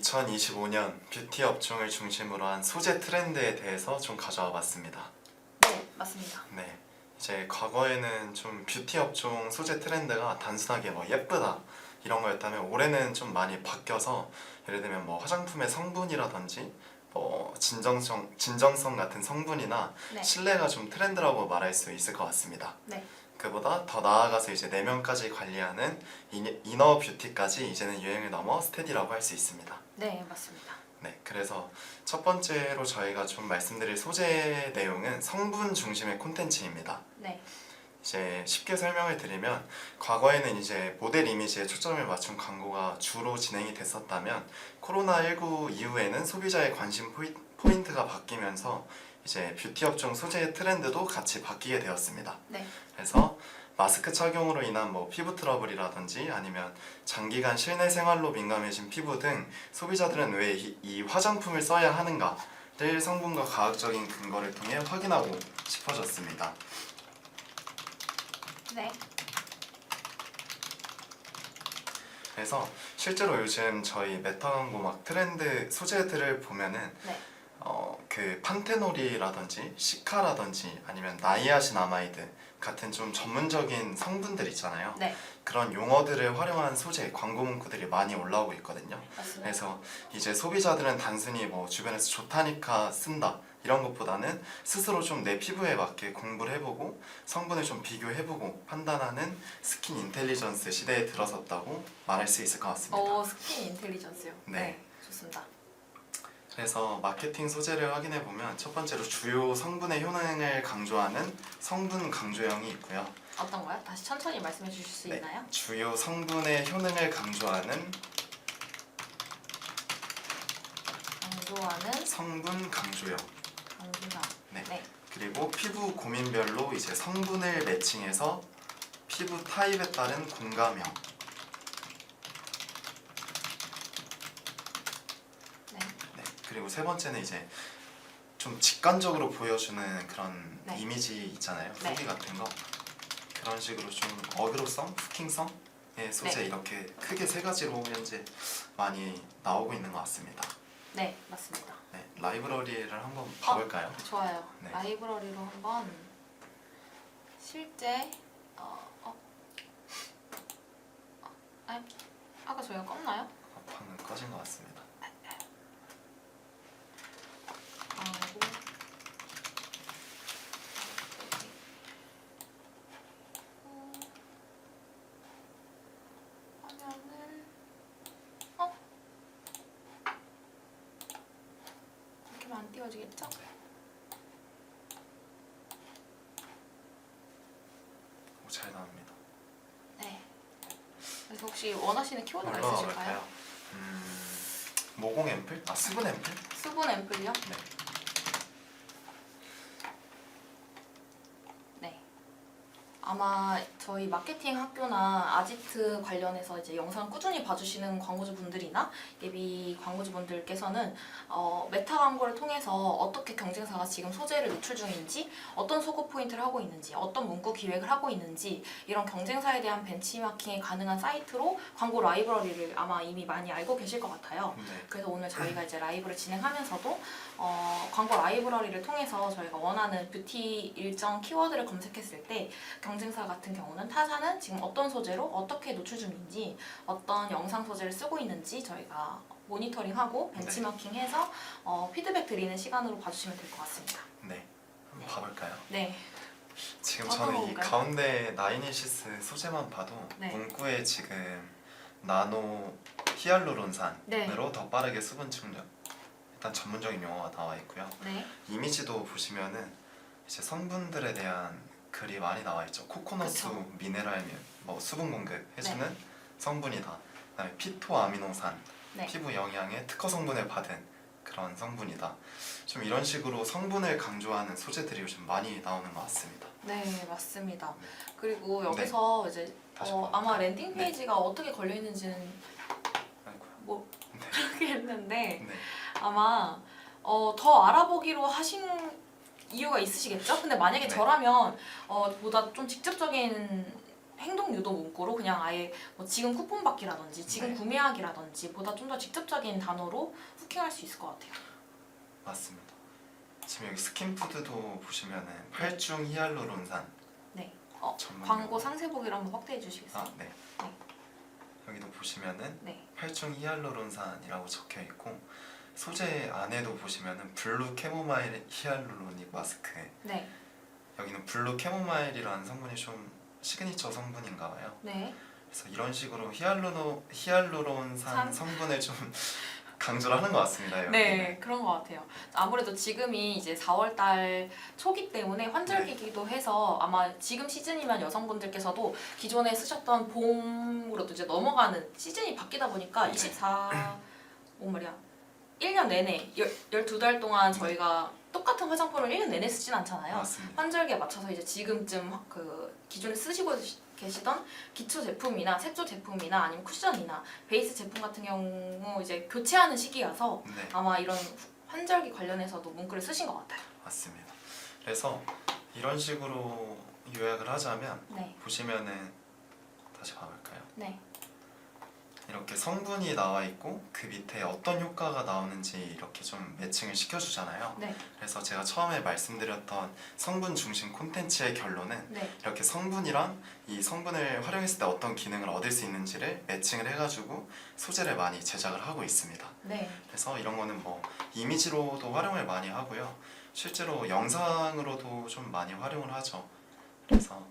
2025년 뷰티 업종을 중심으로 한 소재 트렌드에 대해서 좀 가져와 봤습니다. 네, 맞습니다. 네, 이제 과거에는 좀 뷰티 업종 소재 트렌드가 단순하게 뭐 예쁘다 이런 거였다면 올해는 좀 많이 바뀌어서 예를 들면 뭐 화장품의 성분이라든지 뭐 진정성 같은 성분이나 네. 신뢰가 좀 트렌드라고 말할 수 있을 것 같습니다. 네. 그보다 더 나아가서 이제 내면까지 관리하는 이너 뷰티까지 이제는 유행을 넘어 스테디라고 할 수 있습니다. 네, 맞습니다. 네, 그래서 첫 번째로 저희가 좀 말씀드릴 소재 내용은 성분 중심의 콘텐츠입니다. 네. 이제 쉽게 설명을 드리면 과거에는 이제 모델 이미지에 초점을 맞춘 광고가 주로 진행이 됐었다면 코로나19 이후에는 소비자의 관심 포인트가 바뀌면서 이제 뷰티 업종 소재의 트렌드도 같이 바뀌게 되었습니다. 네. 그래서 마스크 착용으로 인한 뭐 피부 트러블이라든지 아니면 장기간 실내 생활로 민감해진 피부 등 소비자들은 왜 이 화장품을 써야 하는가를 성분과 과학적인 근거를 통해 확인하고 싶어졌습니다. 네. 그래서 실제로 요즘 저희 메타 광고 막 트렌드 소재들을 보면은 네. 그 판테놀이라든지 시카라든지 아니면 나이아신아마이드 같은 좀 전문적인 성분들 있잖아요. 네. 그런 용어들을 활용한 소재 광고 문구들이 많이 올라오고 있거든요. 맞습니다. 그래서 이제 소비자들은 단순히 뭐 주변에서 좋다니까 쓴다 이런 것보다는 스스로 좀 내 피부에 맞게 공부를 해보고 성분을 좀 비교해보고 판단하는 스킨 인텔리전스 시대에 들어섰다고 말할 수 있을 것 같습니다. 스킨 인텔리전스요. 네. 좋습니다. 그래서 마케팅 소재를 확인해 보면 첫 번째로 주요 성분의 효능을 강조하는 성분 강조형이 있고요. 어떤 거요? 다시 천천히 말씀해 주실 수 네, 있나요? 주요 성분의 효능을 강조하는 강조하는 성분 강조형. 강조형. 네. 네. 그리고 피부 고민별로 이제 성분을 매칭해서 피부 타입에 따른 공감형. 네. 네. 그리고 세 번째는 이제 좀 직관적으로 보여주는 그런 네. 이미지 있잖아요. 네. 후기 같은 거. 그런 식으로 좀 어그로성, 후킹성의 소재 네. 이렇게 크게 세 가지로 현재 많이 나오고 있는 것 같습니다. 네, 맞습니다. 네. 라이브러리를 한번 봐볼까요? 좋아요. 네. 라이브러리로 한번 실제 아까 저희가 껐나요? 방금 꺼진 것 같습니다. 하고 화면을 이렇게 하면 안 띄워지겠죠? 오, 잘 나옵니다. 네. 그래서 혹시 원하시는 키워드가 올라가 있으실까요? 볼까요? 모공 앰플? 아, 수분 앰플? 수분 앰플이요? 네. 네. 아마 저희 마케팅 학교나 아지트 관련해서 이제 영상 꾸준히 봐주시는 광고주분들이나 예비 광고주분들께서는 메타 광고를 통해서 어떻게 경쟁사가 지금 소재를 노출 중인지, 어떤 소구 포인트를 하고 있는지, 어떤 문구 기획을 하고 있는지 이런 경쟁사에 대한 벤치마킹이 가능한 사이트로 광고 라이브러리를 아마 이미 많이 알고 계실 것 같아요. 네. 그래서 오늘 저희가 이제 라이브를 진행하면서도 광고 라이브러리를 통해서 저희가 원하는 뷰티 일정 키워드를 검색했을 때 경쟁사 같은 경우는 타사는 지금 어떤 소재로 어떻게 노출 중인지 어떤 영상 소재를 쓰고 있는지 저희가 모니터링하고 벤치마킹해서 피드백 드리는 시간으로 봐주시면 될 것 같습니다. 네. 한번 봐볼까요? 네. 지금 어떤 저는 이 건가요? 가운데 나이니시스 소재만 봐도 네. 문구에 지금 나노 히알루론산으로 네. 더 빠르게 수분 충전. 일단 전문적인 용어가 나와 있고요. 네. 이미지도 보시면은 이제 성분들에 대한 글이 많이 나와 있죠. 코코넛 그쵸. 미네랄 뭐 수분 공급 해주는 성분이다. 그다음에 피토아미노산 네. 피부 영양의 특허 성분을 받은 그런 성분이다. 좀 이런 식으로 성분을 강조하는 소재들이 요즘 많이 나오는 것 같습니다. 네, 맞습니다. 그리고 여기서 이제 다시 아마 볼까요? 랜딩 페이지가 어떻게 걸려 있는지는 아이고요. 뭐 네. 모르겠는데 네. 아마 더 알아보기로 하신 이유가 있으시겠죠? 근데 만약에 네. 저라면 보다 좀 직접적인 행동 유도 문구로 그냥 아예 뭐 지금 쿠폰 받기라든지 지금 네. 구매하기라든지 보다 좀 더 직접적인 단어로 후킹할 수 있을 것 같아요. 맞습니다. 지금 여기 스킨푸드도 보시면은 활중 히알루론산 네. 전문 광고 용어. 상세보기를 한번 확대해 주시겠어요? 네. 네. 여기도 보시면은 네. 활중 히알루론산이라고 적혀 있고 소재 안에도 보시면은 블루 캐모마일 히알루로닉 마스크. 네. 여기는 블루 캐모마일이라는 성분이 좀 시그니처 성분인가 봐요. 네. 그래서 이런 식으로 히알루론산 산? 성분을 좀 강조를 하는 것 같습니다. 여기는. 네, 그런 것 같아요. 아무래도 지금이 이제 4월달 초기 때문에 환절기이기도 해서 아마 지금 시즌이면 여성분들께서도 기존에 쓰셨던 봄으로도 이제 넘어가는 시즌이 바뀌다 보니까 네. 1년 내내 12달 동안 저희가 똑같은 화장품을 1년 내내 쓰진 않잖아요. 맞습니다. 환절기에 맞춰서 이제 지금쯤 그 기존에 쓰시고 계시던 기초 제품이나 색조 제품이나 아니면 쿠션이나 베이스 제품 같은 경우 이제 교체하는 시기여서 네, 아마 이런 환절기 관련해서도 문구를 쓰신 것 같아요. 맞습니다. 그래서 이런 식으로 요약을 하자면 네, 보시면은 다시 봐볼까요? 네, 이렇게 성분이 나와 있고 그 밑에 어떤 효과가 나오는지 이렇게 좀 매칭을 시켜주잖아요. 네, 그래서 제가 처음에 말씀드렸던 성분 중심 콘텐츠의 결론은 네, 이렇게 성분이랑 이 성분을 활용했을 때 어떤 기능을 얻을 수 있는지를 매칭을 해가지고 소재를 많이 제작을 하고 있습니다. 네, 그래서 이런 거는 뭐 이미지로도 활용을 많이 하고요. 실제로 영상으로도 좀 많이 활용을 하죠. 그래서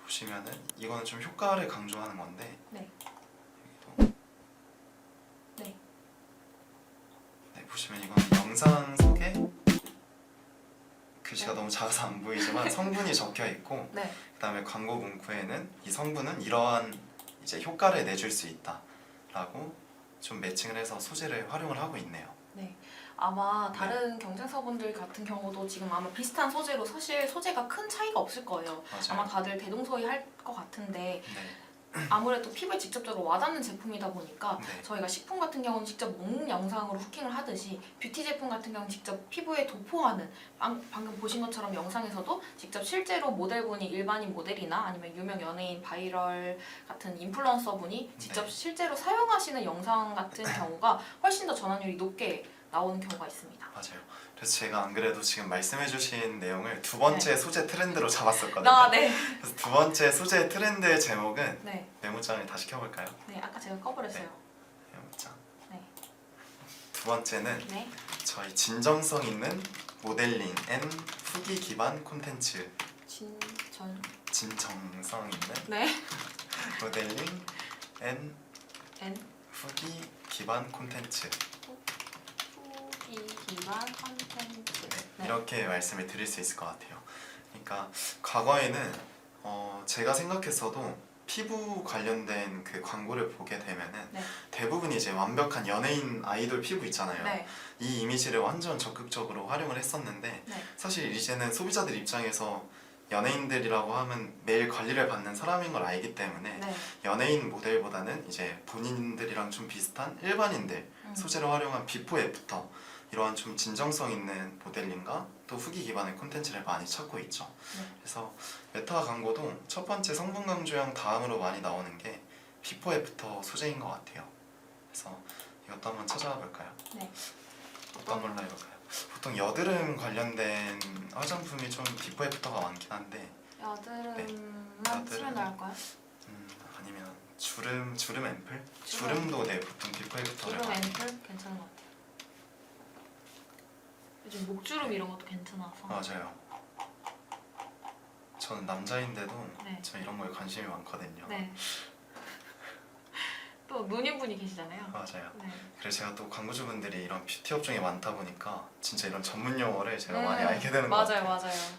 보시면은 이거는 좀 효과를 강조하는 건데 네. 여기도 네. 네, 보시면 이건 영상 속에 글씨가 네. 너무 작아서 안 보이지만 성분이 적혀 있고 네. 그다음에 광고 문구에는 이 성분은 이러한 이제 효과를 내줄 수 있다라고 좀 매칭을 해서 소재를 활용을 하고 있네요. 아마 다른 경쟁사분들 같은 경우도 지금 아마 비슷한 소재로 사실 소재가 큰 차이가 없을 거예요. 아마 맞아요. 다들 대동소이할 것 같은데 네, 아무래도 피부에 직접적으로 와닿는 제품이다 보니까 네, 저희가 식품 같은 경우는 직접 먹는 영상으로 후킹을 하듯이 뷰티 제품 같은 경우는 직접 피부에 도포하는 방금 보신 것처럼 영상에서도 직접 실제로 모델분이 일반인 모델이나 아니면 유명 연예인 바이럴 같은 인플루언서분이 직접 네. 실제로 사용하시는 영상 같은 경우가 훨씬 더 전환율이 높게 나오는 경우가 있습니다. 맞아요. 그래서 제가 안 그래도 지금 말씀해주신 내용을 두 번째 소재 트렌드로 잡았었거든요. 아, 네. 그래서 두 번째 소재 트렌드의 제목은 네. 메모장을 다시 켜볼까요? 네, 아까 제가 꺼버렸어요. 메모장. 네. 두 번째는 네. 저희 진정성 있는 모델링 앤 후기 기반 콘텐츠. 진정성 있는 네. 모델링 앤 N 후기 기반 콘텐츠. 후기 기반 컨텐츠. 네. 이렇게 말씀을 드릴 수 있을 것 같아요. 그러니까 과거에는 제가 생각했어도 피부 관련된 그 광고를 보게 되면은 네. 대부분이 이제 완벽한 연예인 아이돌 피부 있잖아요. 네. 이 이미지를 완전 적극적으로 활용을 했었는데 네. 사실 이제는 소비자들 입장에서 연예인들이라고 하면 매일 관리를 받는 사람인 걸 알기 때문에 네. 연예인 모델보다는 이제 본인들이랑 좀 비슷한 일반인들 소재로 활용한 비포 애프터 이러한 좀 진정성 있는 모델링과 또 후기 기반의 콘텐츠를 많이 찾고 있죠. 네. 그래서 메타 광고도 첫 번째 성분 강조형 다음으로 많이 나오는 게 비포 애프터 소재인 것 같아요. 그래서 이것도 한번 찾아와 볼까요? 네. 어떤 걸로 해볼까요? 보통 여드름 관련된 화장품이 좀 비포 애프터가 많긴 한데 여드름만 여드름. 쓰면 나을까요? 아니면 주름 앰플? 주름. 주름도 네 보통 비포 애프터를 주름 많이 앰플 괜찮은 것 같아요. 요즘 목주름 이런 것도 괜찮아서. 맞아요. 저는 남자인데도 네. 저 이런 거에 관심이 많거든요. 네. 또 노인분이 계시잖아요. 맞아요. 네. 그래서 제가 또 광고주분들이 이런 뷰티 업종에 많다 보니까 진짜 이런 전문 용어를 제가 많이 알게 되는 것 맞아요, 같아요. 맞아요.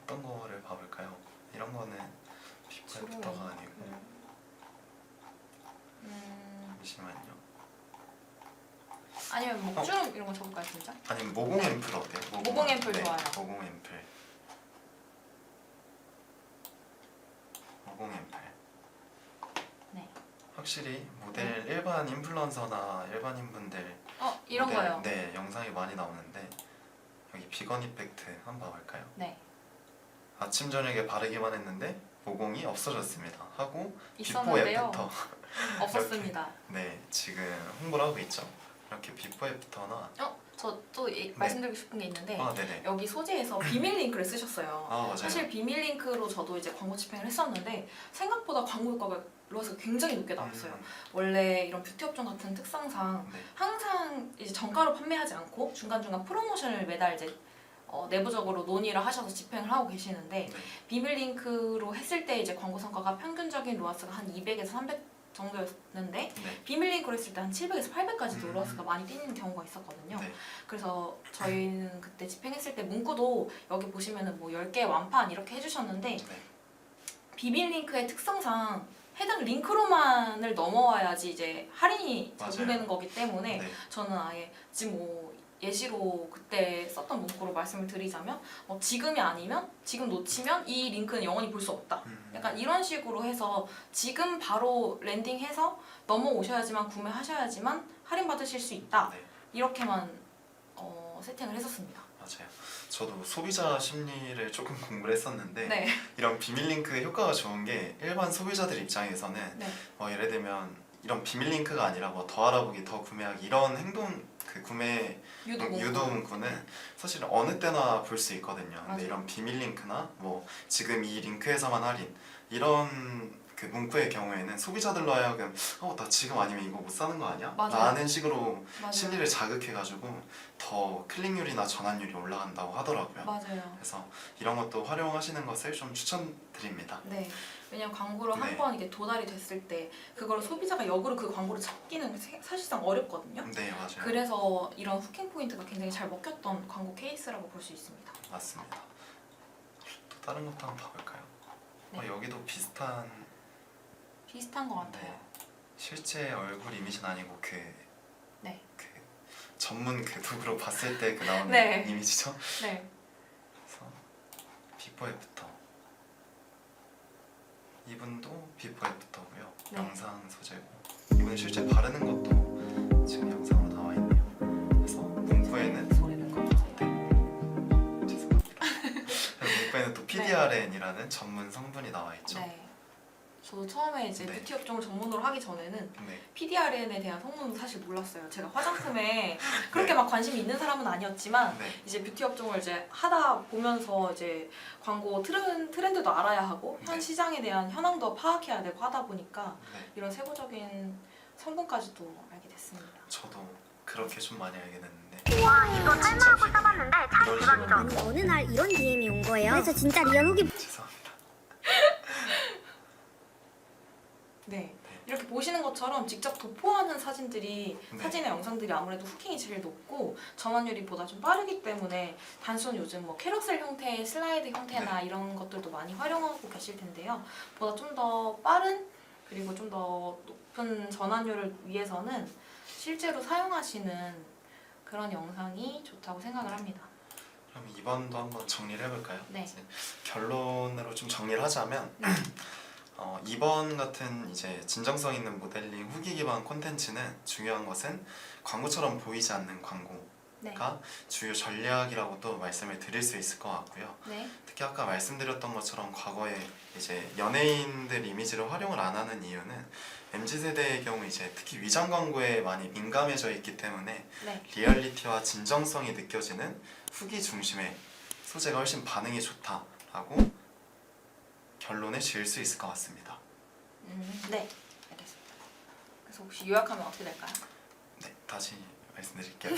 어떤 거를 봐볼까요? 이런 거는 비포 주름 애프터가 앰플. 아니고 잠시만요. 아니면 목주름 이런 거 적을까요, 진짜? 아니면 모공 앰플 어때요? 모공 앰플 네, 좋아요. 모공 앰플. 모공 앰플. 네. 확실히 모델 일반 인플루언서나 일반인 분들 이런 모델, 거요. 네, 영상이 많이 나오는데 여기 비건 이펙트 한번 봐볼까요? 네. 아침 저녁에 바르기만 했는데 모공이 없어졌습니다 하고 비포 있었는데요. 애프터 없었습니다. 네 지금 홍보를 하고 있죠. 이렇게 비포 애프터나 저 또 말씀드리고 싶은 게 있는데 네네 여기 소재에서 비밀 링크를 쓰셨어요. 맞아요. 사실 비밀 링크로 저도 이제 광고 집행을 했었는데 생각보다 광고 효과가 로아스가 굉장히 높게 나왔어요. 원래 이런 뷰티 업종 같은 특성상 네. 항상 이제 정가로 판매하지 않고 중간중간 프로모션을 매달 이제 내부적으로 논의를 하셔서 집행을 하고 계시는데 네. 비밀 링크로 했을 때 이제 광고 성과가 평균적인 로아스가 한 200에서 300 정도였는데 네. 비밀 링크로 했을 때 한 700에서 800까지도 로아스가 많이 뛰는 경우가 있었거든요. 네. 그래서 저희는 그때 집행했을 때 문구도 여기 보시면은 뭐 10개 완판 이렇게 해주셨는데 네. 비밀 링크의 특성상 해당 링크로만을 넘어와야지 이제 할인이 맞아요. 적용되는 거기 때문에 네. 저는 아예 지금 뭐 예시로 그때 썼던 문구로 말씀을 드리자면 지금이 아니면 지금 놓치면 이 링크는 영원히 볼 수 없다. 약간 이런 식으로 해서 지금 바로 랜딩해서 넘어오셔야지만 구매하셔야지만 할인 받으실 수 있다. 네. 이렇게만 세팅을 했었습니다. 맞아요. 저도 소비자 심리를 조금 공부를 했었는데 네. 이런 비밀 링크의 효과가 좋은 게 일반 소비자들 입장에서는 네. 예를 들면 이런 비밀 링크가 아니라 뭐 더 알아보기, 더 구매하기 이런 행동 그 구매 유도 문구는 사실 어느 때나 볼 수 있거든요. 근데 맞아요. 이런 비밀 링크나 뭐 지금 이 링크에서만 할인 이런 그 문구의 경우에는 소비자들로 하여금 나 지금 아니면 이거 못 사는 거 아니야? 맞아요. 라는 식으로 맞아요. 심리를 자극해가지고 더 클릭률이나 전환율이 올라간다고 하더라고요. 맞아요. 그래서 이런 것도 활용하시는 것을 좀 추천드립니다. 네. 왜냐면 광고로 네. 한 번 이게 도달이 됐을 때 그걸 소비자가 역으로 그 광고를 찾기는 사실상 어렵거든요. 네, 맞아요. 그래서 이런 후킹 포인트가 굉장히 잘 먹혔던 광고 케이스라고 볼 수 있습니다. 맞습니다. 또 다른 것도 한번 봐볼까요? 네. 여기도 비슷한 비슷한 것 같아요. 네. 실제 얼굴 이미지는 아니고 네. 그 전문 그 도구로 봤을 때 그 나오는 네. 이미지죠. 네. 그래서 비포 애프터 이분도 비포 애프터고요. 네. 영상 소재고 이분은 실제 바르는 것도 지금 영상으로 나와 있네요. 그래서 문구에는 소리는 꺼주세요. 죄송합니다. 문구에는 또 PDRN이라는 전문 성분이 나와 있죠. 네. 저도 처음에 이제 네. 뷰티 업종을 전문으로 하기 전에는 네. PDRN에 대한 성분은 사실 몰랐어요. 제가 화장품에 그렇게 막 관심이 있는 사람은 아니었지만 네. 이제 뷰티 업종을 이제 하다 보면서 이제 광고 트렌드도 알아야 하고 현 네. 시장에 대한 현황도 파악해야 되고 하다 보니까 네. 이런 세부적인 성분까지도 알게 됐습니다. 저도 그렇게 좀 많이 알게 됐는데 이거 탈모하고 써봤는데 참 이런 대박이죠. 식으로 아니 어느 날 이런 DM이 온 거예요. 그래서 진짜 리얼 후기 죄송합니다. 네. 이렇게 보시는 것처럼 직접 도포하는 사진들이 네. 사진의 영상들이 아무래도 후킹이 제일 높고 전환율이 보다 좀 빠르기 때문에 단순 요즘 뭐 캐러셀 형태의 슬라이드 형태나 이런 것들도 많이 활용하고 계실 텐데요. 보다 좀 더 빠른 그리고 좀 더 높은 전환율을 위해서는 실제로 사용하시는 그런 영상이 좋다고 생각을 합니다. 그럼 이번도 한번 정리를 해볼까요? 네. 이제 결론으로 좀 정리를 하자면 네. 이번 같은 이제 진정성 있는 모델링 후기 기반 콘텐츠는 중요한 것은 광고처럼 보이지 않는 광고가 네. 주요 전략이라고 또 말씀을 드릴 수 있을 것 같고요. 네. 특히 아까 말씀드렸던 것처럼 과거에 이제 연예인들 이미지를 활용을 안 하는 이유는 MZ세대의 경우 이제 특히 위장 광고에 많이 민감해져 있기 때문에 네. 리얼리티와 진정성이 느껴지는 후기 중심의 소재가 훨씬 반응이 좋다라고 결론을 지을 수 있을 것 같습니다. 네. 알겠습니다. 그래서 혹시 요약하면 어떻게 될까요? 네, 다시 말씀드릴게요.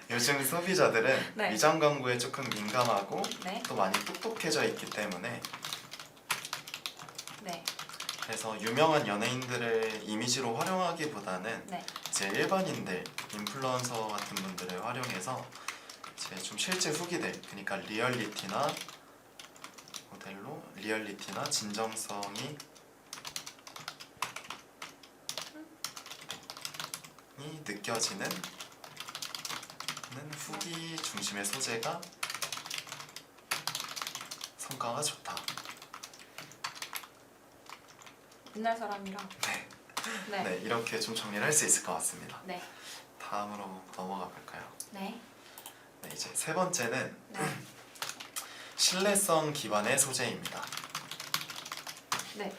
요즘 소비자들은 네. 위장 광고에 조금 민감하고 네. 또 많이 똑똑해져 있기 때문에 네. 그래서 유명한 연예인들을 이미지로 활용하기보다는 네. 이제 일반인들, 인플루언서 같은 분들을 활용해서 이제 좀 실제 후기들, 그러니까 리얼리티나 모델로 리얼리티나 진정성이 느껴지는 후기 중심의 소재가 성과가 좋다. 옛날 사람이라. 네. 네. 네, 이렇게 좀 정리를 할 수 있을 것 같습니다. 네. 다음으로 넘어가 볼까요? 네. 네, 이제 세 번째는 네. 신뢰성 기반의 소재입니다. 네.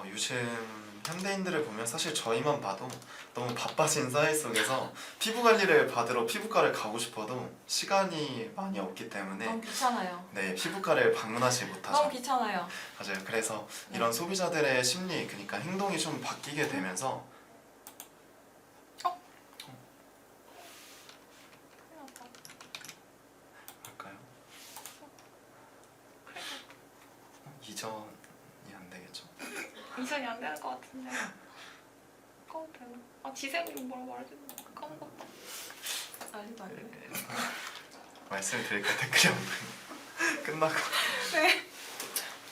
요즘 현대인들을 보면 사실 저희만 봐도 너무 바빠진 사회 속에서 피부 관리를 받으러 피부과를 가고 싶어도 시간이 많이 없기 때문에 너무 귀찮아요. 네, 피부과를 방문하지 못하죠. 너무 귀찮아요. 맞아요. 그래서 네. 이런 소비자들의 심리, 그러니까 행동이 좀 바뀌게 되면서 할까요? 이전이 안 되겠죠? 이전이 안 되는 것 같은데. 까면 되나? 아 지생님 뭐라고 말해주는 거 까먹었다. 알리도 안 돼. 말씀드릴까 댓글이 없는 끝나고 네.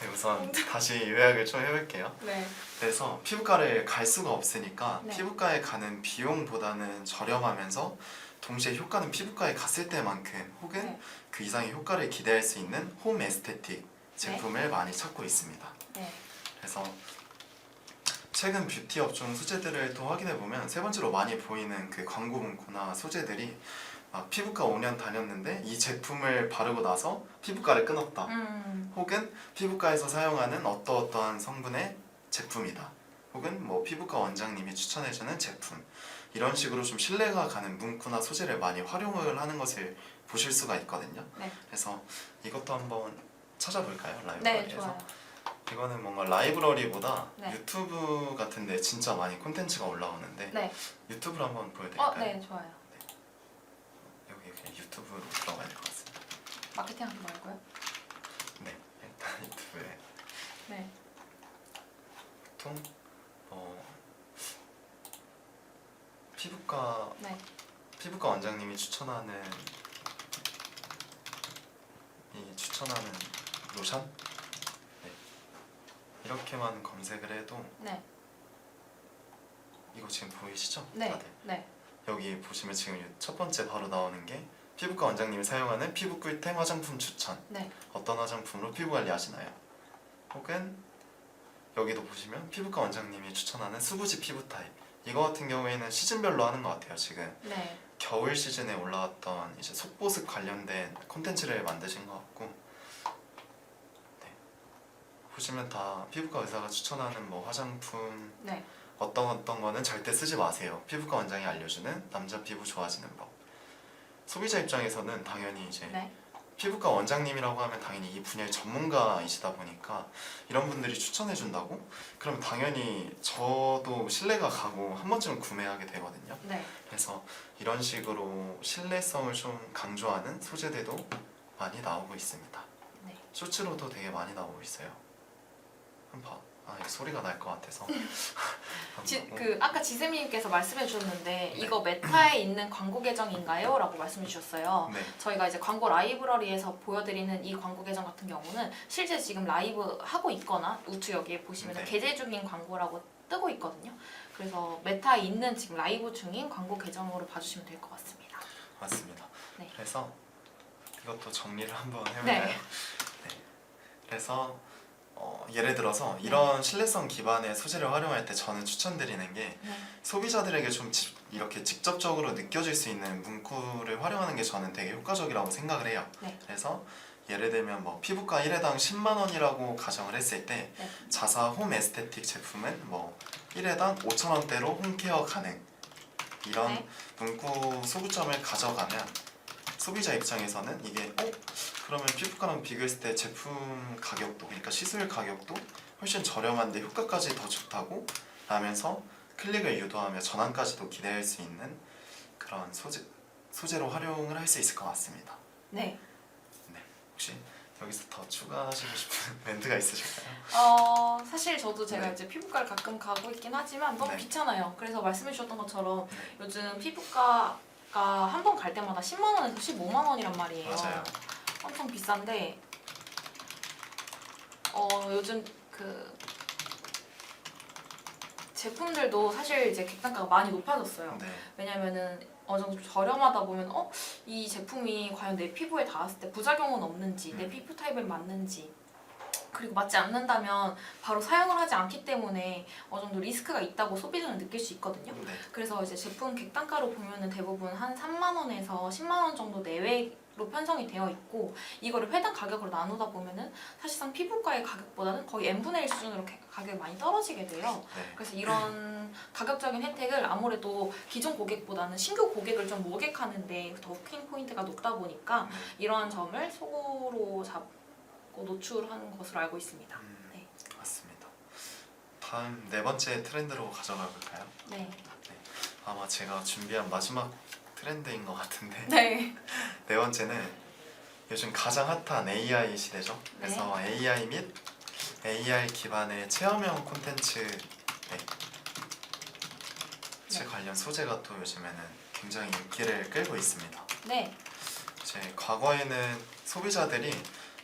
네, 우선 다시 요약을 좀 해볼게요. 네. 그래서 피부과를 갈 수가 없으니까 네. 피부과에 가는 비용보다는 저렴하면서 동시에 효과는 피부과에 갔을 때만큼 혹은 네. 그 이상의 효과를 기대할 수 있는 홈 에스테틱 제품을 많이 찾고 있습니다. 네. 그래서 최근 뷰티 업종 소재들을 또 확인해 보면 세 번째로 많이 보이는 그 광고 문구나 소재들이 피부과 5년 다녔는데 이 제품을 바르고 나서 피부과를 끊었다. 혹은 피부과에서 사용하는 어떠어떠한 성분의 제품이다. 혹은 뭐 피부과 원장님이 추천해주는 제품. 이런 식으로 좀 신뢰가 가는 문구나 소재를 많이 활용을 하는 것을 보실 수가 있거든요. 네. 그래서 이것도 한번 찾아볼까요? 네, 라이브러리에서. 좋아요. 이거는 뭔가 라이브러리보다 네. 유튜브 같은데 진짜 많이 콘텐츠가 올라오는데 네. 유튜브로 한번 보여드릴까요? 네, 좋아요. 여기 그냥 유튜브로 들어가야 될 것 같습니다. 마케팅 하지 말고요. 네, 일단 유튜브에 네. 보통 피부과 네. 원장님이 추천하는 로션? 네. 이렇게만 검색을 해도 네. 이거 지금 보이시죠? 네. 다들? 네. 여기 보시면 지금 첫 번째 바로 나오는 게 피부과 원장님이 사용하는 피부 꿀템 화장품 추천. 네. 어떤 화장품으로 피부 관리하시나요? 혹은 여기도 보시면 피부과 원장님이 추천하는 수부지 피부 타입. 이거 같은 경우에는 시즌별로 하는 것 같아요. 지금 네. 겨울 시즌에 올라왔던 이제 속보습 관련된 콘텐츠를 만드신 것 같고, 네. 보시면 다 피부과 의사가 추천하는 뭐 화장품, 네. 어떤 거는 절대 쓰지 마세요. 피부과 원장이 알려주는 남자 피부 좋아지는 법. 소비자 입장에서는 당연히 이제 네. 피부과 원장님이라고 하면 당연히 이 분야의 전문가이시다 보니까 이런 분들이 추천해준다고? 그럼 당연히 저도 신뢰가 가고 한 번쯤은 구매하게 되거든요. 네. 그래서 이런 식으로 신뢰성을 좀 강조하는 소재들도 많이 나오고 있습니다. 네. 쇼츠로도 되게 많이 나오고 있어요. 한번 봐. 이거 소리가 날 것 같아서. 아까 지세미님께서 말씀해 주셨는데 네. 이거 메타에 있는 광고 계정인가요? 라고 말씀해 주셨어요. 네. 저희가 이제 광고 라이브러리에서 보여드리는 이 광고 계정 같은 경우는 실제 지금 라이브 하고 있거나 우측 여기에 보시면 네. 게재 중인 광고라고 뜨고 있거든요. 그래서 메타에 있는 지금 라이브 중인 광고 계정으로 봐주시면 될 것 같습니다. 맞습니다. 네. 그래서 이것도 정리를 한번 해볼까요? 네. 그래서 예를 들어서 이런 신뢰성 기반의 소재를 활용할 때 저는 추천드리는 게 네. 소비자들에게 좀 이렇게 직접적으로 느껴질 수 있는 문구를 활용하는 게 저는 되게 효과적이라고 생각을 해요. 네. 그래서 예를 들면 뭐 피부과 1회당 10만 원이라고 가정을 했을 때 네. 자사 홈 에스테틱 제품은 뭐 1회당 5천 원대로 홈케어 가능, 이런 네. 문구 소구점을 가져가면 소비자 입장에서는 이게 그러면 피부과랑 비교했을 때 제품 가격도, 그러니까 시술 가격도 훨씬 저렴한데 효과까지 더 좋다고 라면서 클릭을 유도하며 전환까지도 기대할 수 있는 그런 소재로 활용을 할 수 있을 것 같습니다. 네. 네, 혹시 여기서 더 추가하시고 싶은 멘트가 있으실까요? 사실 저도 제가 네. 이제 피부과를 가끔 가고 있긴 하지만 너무 네. 귀찮아요. 그래서 말씀해 주셨던 것처럼 네. 요즘 피부과가 한 번 갈 때마다 10만 원에서 15만 원이란 말이에요. 맞아요. 엄청 비싼데 요즘 그 제품들도 사실 이제 객단가가 많이 높아졌어요. 네, 왜냐면은 어느 정도 저렴하다 보면 이 제품이 과연 내 피부에 닿았을 때 부작용은 없는지, 내 피부 타입에 맞는지, 그리고 맞지 않는다면 바로 사용을 하지 않기 때문에 어느 정도 리스크가 있다고 소비자는 느낄 수 있거든요. 네, 그래서 이제 제품 객단가로 보면은 대부분 한 3만 원에서 10만 원 정도 내외 편성이 되어 있고 이거를 회당 가격으로 나누다 보면은 사실상 피부과의 가격보다는 거의 n분의 1 수준으로 가격이 많이 떨어지게 돼요. 네. 그래서 이런 가격적인 혜택을 아무래도 기존 고객보다는 신규 고객을 좀 모객하는데 더 퀸 포인트가 높다 보니까 이러한 점을 소고로 잡고 노출하는 것으로 알고 있습니다. 네. 맞습니다. 다음 네 번째 트렌드로 가져가 볼까요? 네. 아마 제가 준비한 마지막 트렌드인 것 같은데 네. 네 번째는 요즘 가장 핫한 AI 시대죠. 그래서 AI 및 AR 기반의 체험형 콘텐츠 관련 소재가 또 요즘에는 굉장히 인기를 끌고 있습니다. 네. 이제 과거에는 소비자들이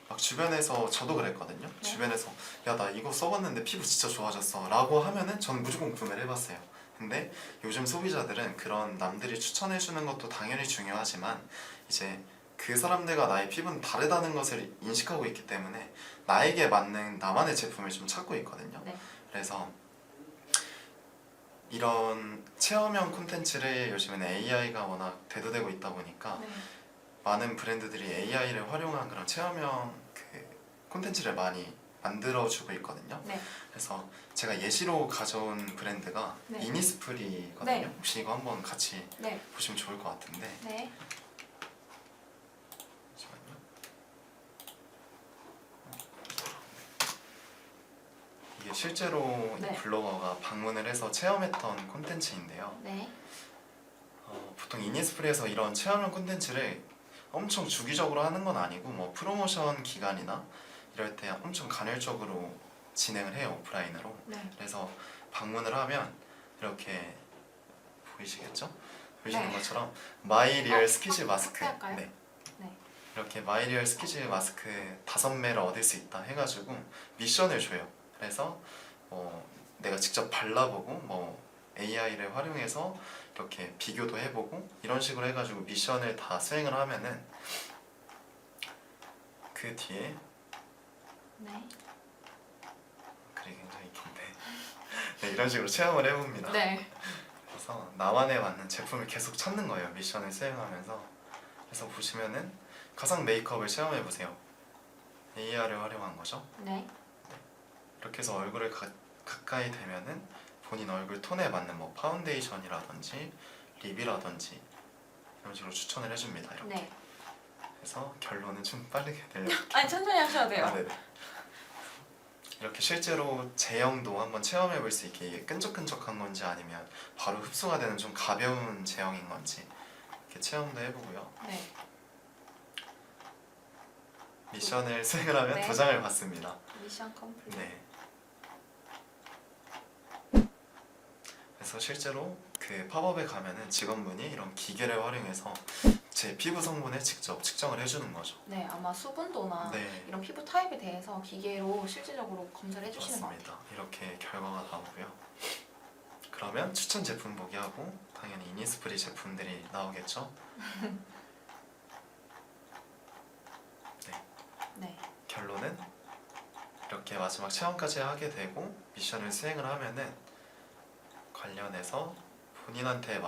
막 주변에서 저도 그랬거든요. 네. 주변에서 야 나 이거 써봤는데 피부 진짜 좋아졌어 라고 하면은 저는 무조건 구매를 해봤어요. 근데 요즘 소비자들은 그런 남들이 추천해주는 것도 당연히 중요하지만 이제 그 사람들과 나의 피부는 다르다는 것을 인식하고 있기 때문에 나에게 맞는 나만의 제품을 좀 찾고 있거든요. 네. 그래서 이런 체험형 콘텐츠를 요즘에는 AI가 워낙 대두되고 있다 보니까 네. 많은 브랜드들이 AI를 활용한 그런 체험형 콘텐츠를 많이 만들어주고 있거든요. 네. 그래서 제가 예시로 가져온 브랜드가 네. 이니스프리거든요. 네. 혹시 이거 한번 같이 네. 보시면 좋을 것 같은데 네. 잠시만요. 이게 실제로 네. 이 블로거가 방문을 해서 체험했던 콘텐츠인데요. 네. 보통 이니스프리에서 이런 체험형 콘텐츠를 엄청 주기적으로 하는 건 아니고 뭐 프로모션 기간이나 이럴 때 엄청 간헐적으로 진행을 해요, 오프라인으로. 네. 그래서 방문을 하면 이렇게 보이시겠죠? 보이시는 네. 것처럼 마이 리얼 스키즈 마스크 할까요? 네. 네. 이렇게 마이 리얼 스키즈 마스크 5매를 얻을 수 있다 해가지고 미션을 줘요. 그래서 내가 직접 발라보고 뭐 AI를 활용해서 이렇게 비교도 해보고 이런 식으로 해가지고 미션을 다 수행을 하면은 그 뒤에 네. 글이 굉장히 긴데 네, 이런 식으로 체험을 해봅니다. 네. 그래서 나만에 맞는 제품을 계속 찾는 거예요. 미션을 수행하면서. 그래서 보시면은 가상 메이크업을 체험해 보세요. AR을 활용한 거죠. 네. 이렇게 해서 얼굴을 가까이 대면은 본인 얼굴 톤에 맞는 뭐 파운데이션이라든지 립이라든지 이런 식으로 추천을 해줍니다. 이렇게. 네. 그래서 결론은 좀 빠르게 들려. 아니 천천히 하셔야 돼요. 아, 네네. 이렇게 실제로 제형도 한번 체험해 볼 수 있게 이게 끈적끈적한 건지 아니면 바로 흡수가 되는 좀 가벼운 제형인 건지 이렇게 체험도 해보고요. 네. 미션을 수행을 하면 네. 도장을 받습니다. 미션 컴플릿. 네. 그래서 실제로 그 팝업에 가면은 직원분이 이런 기계를 활용해서 제 피부 성분을 직접 측정을 해주는 거죠. 네, 아마 수분도나 네. 이런 피부 타입에 대해서 기계로 실질적으로 검사를 해주시는 것 같아요. 맞습니다. 이렇게 결과가 나오고요. 그러면 추천 제품 보기 하고 당연히 이니스프리 제품들이 나오겠죠. 네. 결론은 이렇게 마지막 체험까지 하게 되고 미션을 수행을 하면은 관련해서 본인한테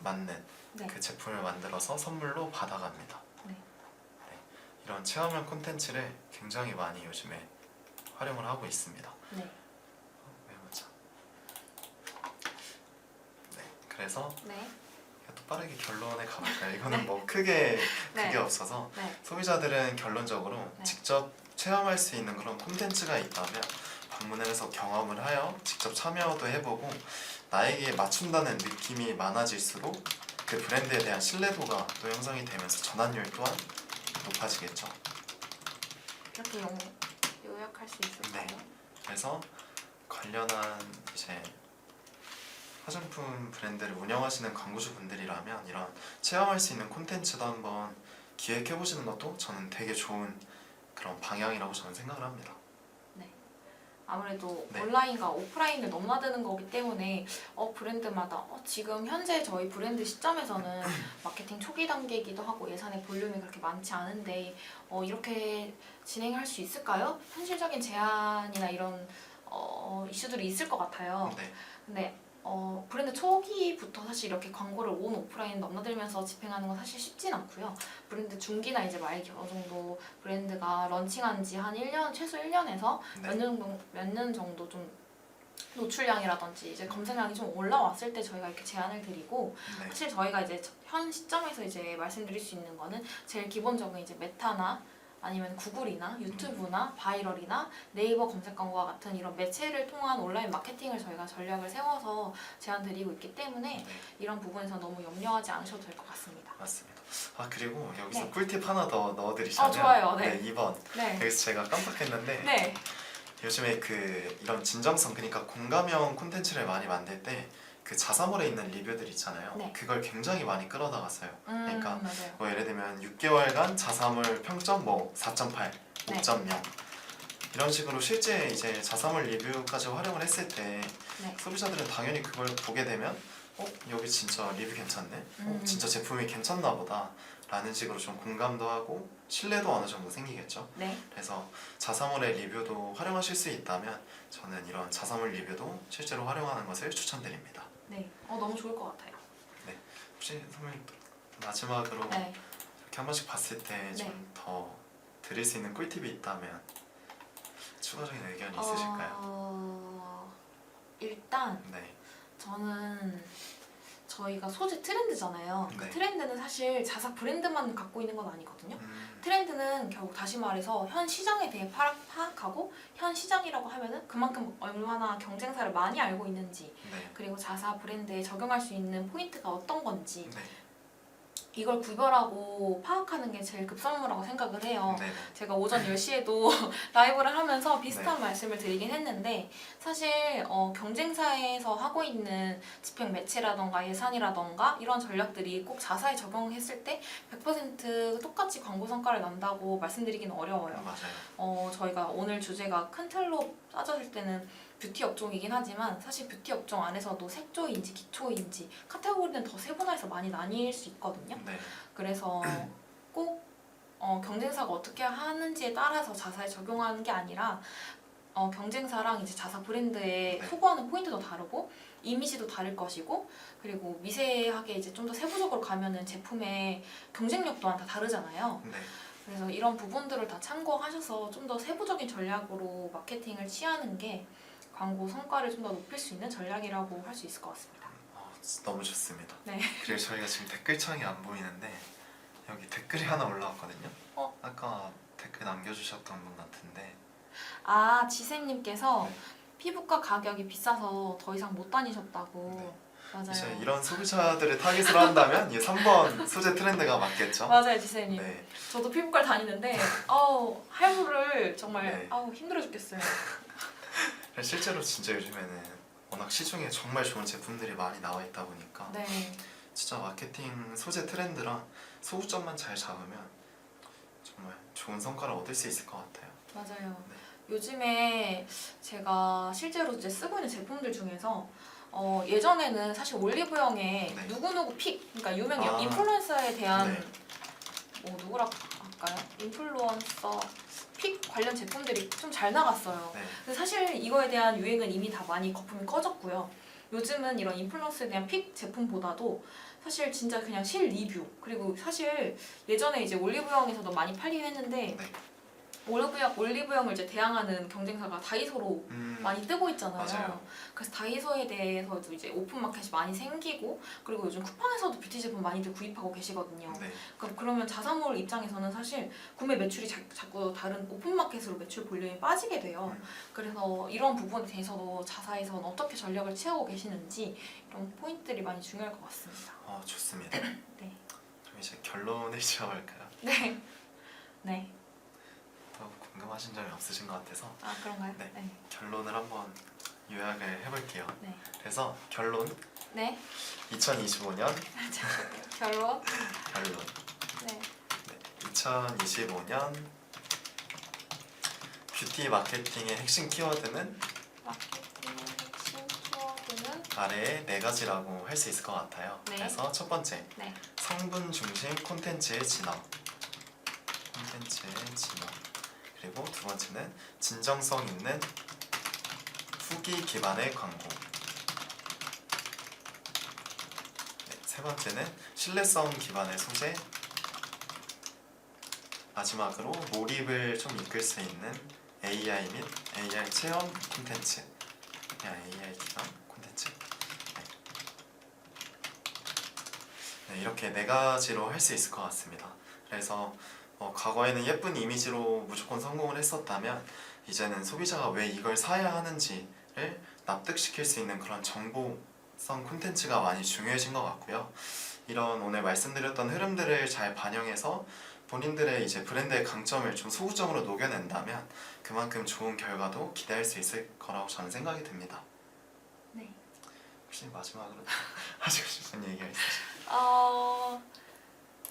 맞는 네. 그 제품을 만들어서 선물로 받아갑니다. 네. 네, 이런 체험형 콘텐츠를 굉장히 많이 요즘에 활용을 하고 있습니다. 네. 해보자. 네, 그래서 네. 또 빠르게 결론에 가볼까요? 이거는 뭐 크게 네. 그게 없어서 네. 소비자들은 결론적으로 네. 직접 체험할 수 있는 그런 콘텐츠가 있다면 방문을 해서 경험을 하여 직접 참여도 해보고 나에게 맞춘다는 느낌이 많아질수록 그 브랜드에 대한 신뢰도가 또 형성이 되면서 전환율 또한 높아지겠죠. 이렇게 요약할 수 있을까요? 네. 그래서 관련한 이제 화장품 브랜드를 운영하시는 광고주 분들이라면 이런 체험할 수 있는 콘텐츠도 한번 기획해 보시는 것도 저는 되게 좋은 그런 방향이라고 저는 생각을 합니다. 아무래도 네. 온라인과 오프라인을 넘나드는 거기 때문에 브랜드마다 지금 현재 저희 브랜드 시점에서는 마케팅 초기 단계이기도 하고 예산의 볼륨이 그렇게 많지 않은데 이렇게 진행할 수 있을까요? 현실적인 제한이나 이런 이슈들이 있을 것 같아요. 네. 근데 브랜드 초기부터 사실 이렇게 광고를 온 오프라인 넘나들면서 집행하는 건 사실 쉽진 않고요. 브랜드 중기나 이제 말기 어느 정도 브랜드가 런칭한 지 한 1년, 최소 1년에서 네. 몇 년 정도 좀 노출량이라든지 이제 검색량이 좀 올라왔을 때 저희가 이렇게 제안을 드리고, 네. 사실 저희가 이제 현 시점에서 이제 말씀드릴 수 있는 거는 제일 기본적인 이제 메타나 아니면 구글이나 유튜브나 바이럴이나 네이버 검색 광고와 같은 이런 매체를 통한 온라인 마케팅을 저희가 전략을 세워서 제안 드리고 있기 때문에 네. 이런 부분에서 너무 염려하지 않으셔도 될 것 같습니다. 맞습니다. 아 그리고 여기서 네. 꿀팁 하나 더 넣어드리자면 좋아요. 네. 2번 네. 여기서 제가 깜빡했는데 네. 요즘에 이런 진정성 그러니까 공감형 콘텐츠를 많이 만들 때 그 자사몰에 있는 리뷰들 있잖아요. 네. 그걸 굉장히 많이 끌어다갔어요. 그러니까 맞아요. 뭐 예를 들면 6개월간 자사몰 평점 뭐 4.8, 네. 5.0 이런 식으로 실제 이제 자사몰 리뷰까지 활용을 했을 때 네. 소비자들은 당연히 그걸 보게 되면 여기 진짜 리뷰 괜찮네? 진짜 제품이 괜찮나 보다 라는 식으로 좀 공감도 하고 신뢰도 어느 정도 생기겠죠. 네. 그래서 자사몰의 리뷰도 활용하실 수 있다면 저는 이런 자사몰 리뷰도 실제로 활용하는 것을 추천드립니다. 네. 너무 좋을 것 같아요. 혹시 선생님 마지막으로 네. 이렇게 한 번씩 봤을 때 좀 더 드릴 수 있는 꿀팁이 있다면 추가적인 의견이 있으실까요? 일단 네. 저는 저희가 소재 트렌드잖아요. 그 네. 트렌드는 사실 자사 브랜드만 갖고 있는 건 아니거든요. 음, 트렌드는 결국 다시 말해서 현 시장에 대해 파악하고 현 시장이라고 하면은 그만큼 얼마나 경쟁사를 많이 알고 있는지, 네. 그리고 자사 브랜드에 적용할 수 있는 포인트가 어떤 건지 네. 이걸 구별하고 파악하는 게 제일 급선무라고 생각을 해요. 네. 제가 오전 10시에도 라이브를 하면서 비슷한 네. 말씀을 드리긴 했는데, 사실 경쟁사에서 하고 있는 집행 매체라던가 예산이라던가 이런 전략들이 꼭 자사에 적용했을 때 100% 똑같이 광고 성과를 난다고 말씀드리기는 어려워요. 맞아요. 저희가 오늘 주제가 큰 틀로 따졌을 때는 뷰티 업종이긴 하지만 사실 뷰티 업종 안에서도 색조인지 기초인지 카테고리는 더 세분화해서 많이 나뉠 수 있거든요. 네. 그래서 꼭 경쟁사가 어떻게 하는지에 따라서 자사에 적용하는 게 아니라 경쟁사랑 이제 자사 브랜드의 네. 소구하는 포인트도 다르고 이미지도 다를 것이고, 그리고 미세하게 이제 좀 더 세부적으로 가면은 제품의 경쟁력 또한 다 다르잖아요. 네. 그래서 이런 부분들을 다 참고하셔서 좀 더 세부적인 전략으로 마케팅을 취하는 게 광고 성과를 좀 더 높일 수 있는 전략이라고 할 수 있을 것 같습니다. 너무 좋습니다. 네. 그리고 저희가 지금 댓글창이 안 보이는데 여기 댓글이 하나 올라왔거든요. 아까 댓글 남겨주셨던 분 같은데. 지샘님께서 네. 피부과 가격이 비싸서 더 이상 못 다니셨다고. 네. 맞아요. 이제 이런 소비자들을 타깃으로 한다면 이 3번 소재 트렌드가 맞겠죠? 맞아요, 지샘님. 네. 저도 피부과를 다니는데 할부를 정말 네. 힘들어 죽겠어요. 실제로 진짜 요즘에는 워낙 시중에 정말 좋은 제품들이 많이 나와 있다 보니까 네. 진짜 마케팅 소재 트렌드랑 소구점만 잘 잡으면 정말 좋은 성과를 얻을 수 있을 것 같아요. 맞아요. 네. 요즘에 제가 실제로 이제 쓰고 있는 제품들 중에서 예전에는 사실 올리브영에 네. 누구누구 픽, 그러니까 유명 아. 인플루언서에 대한 네. 누구라 할까요? 인플루언서 픽 관련 제품들이 좀 잘 나갔어요. 네. 근데 사실 이거에 대한 유행은 이미 다 많이 거품이 꺼졌고요. 요즘은 이런 인플루언서에 대한 픽 제품보다도 사실 진짜 그냥 실 리뷰, 그리고 사실 예전에 이제 올리브영에서도 많이 팔리긴 했는데 네. 올리브영을 이제 대항하는 경쟁사가 다이소로 많이 뜨고 있잖아요. 맞아요. 그래서 다이소에 대해서도 이제 오픈 마켓이 많이 생기고, 그리고 요즘 쿠팡에서도 뷰티 제품 많이들 구입하고 계시거든요. 네. 그러면 자사몰 입장에서는 사실 구매 매출이 자꾸 다른 오픈 마켓으로 매출 볼륨이 빠지게 돼요. 그래서 이런 부분에 대해서도 자사에서는 어떻게 전략을 취하고 계시는지 이런 포인트들이 많이 중요할 것 같습니다. 좋습니다. 네. 그럼 이제 결론을 지어볼까요? 네. 네. 더 궁금하신 점이 없으신 것 같아서 그런가요? 네. 네. 결론을 한번 요약을 해볼게요. 네. 그래서 결론 네. 2025년 결론. 결론 네. 2025년 뷰티 마케팅의 핵심 키워드는 마케팅의 핵심 키워드는 아래의 4가지라고 할 수 있을 것 같아요. 네. 그래서 첫 번째, 네. 성분 중심 콘텐츠의 진화. 그리고 두 번째는 진정성 있는 후기 기반의 광고. 세 번째는 신뢰성 기반의 소재. 마지막으로 몰입을 좀 이끌 수 있는 AI 및 AR 체험 콘텐츠. 그냥 AI 기반 콘텐츠. 네, 이렇게 네 가지로 할 수 있을 것 같습니다. 그래서 과거에는 예쁜 이미지로 무조건 성공을 했었다면 이제는 소비자가 왜 이걸 사야 하는지를 납득시킬 수 있는 그런 정보성 콘텐츠가 많이 중요해진 것 같고요. 이런 오늘 말씀드렸던 흐름들을 잘 반영해서 본인들의 이제 브랜드의 강점을 좀 소구점으로 녹여낸다면 그만큼 좋은 결과도 기대할 수 있을 거라고 저는 생각이 듭니다. 네. 혹시 마지막으로 하시고 싶은 얘기가 있으실까요?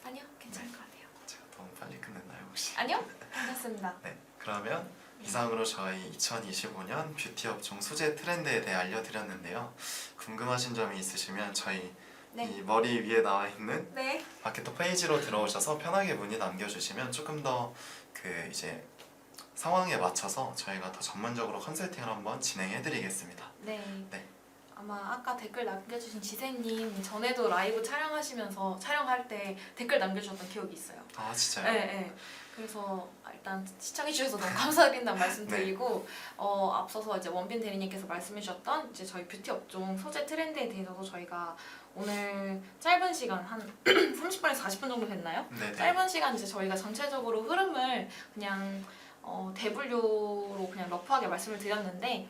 아니요, 괜찮을 것 같아요. 제가 너무 빨리 끝냈나요 혹시? 아니요, 괜찮습니다. 네, 그러면 이상으로 저희 2025년 뷰티 업종 소재 트렌드에 대해 알려드렸는데요. 궁금하신 점이 있으시면 저희 네. 이 머리 위에 나와 있는 네. 마케터 페이지로 들어오셔서 편하게 문의 남겨주시면 조금 더 그 이제 상황에 맞춰서 저희가 더 전문적으로 컨설팅을 한번 진행해드리겠습니다. 네. 네. 아마 아까 댓글 남겨주신 지세님 전에도 라이브 촬영할 때 댓글 남겨주셨던 기억이 있어요. 아 진짜요? 네, 네. 그래서 일단 시청해주셔서 너무 감사드린다는 말씀드리고 앞서서 이제 원빈 대리님께서 말씀해주셨던 이제 저희 뷰티 업종 소재 트렌드에 대해서도 저희가 오늘 짧은 시간 한 30분에서 40분 정도 됐나요? 네네. 짧은 시간 이제 저희가 전체적으로 흐름을 그냥 대분류로 그냥 러프하게 말씀을 드렸는데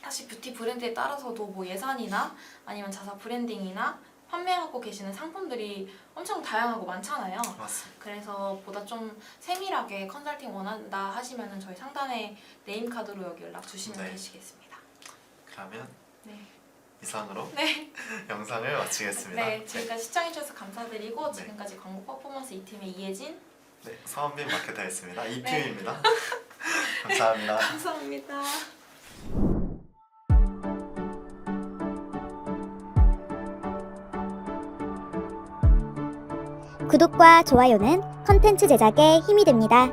사실 뷰티 브랜드에 따라서도 뭐 예산이나 아니면 자사 브랜딩이나 판매하고 계시는 상품들이 엄청 다양하고 많잖아요. 맞습니다. 그래서 보다 좀 세밀하게 컨설팅 원한다 하시면은 저희 상단에 네임카드로 여기 연락 주시면 네. 되시겠습니다. 그러면 네. 이상으로 네. 영상을 마치겠습니다. 네, 지금까지 시청해주셔서 감사드리고 네. 지금까지 광고 퍼포먼스 2팀의 이혜진 네, 서원빈 마케터였습니다. 네. 이팀입니다. 감사합니다. 감사합니다. 구독과 좋아요는 컨텐츠 제작에 힘이 됩니다.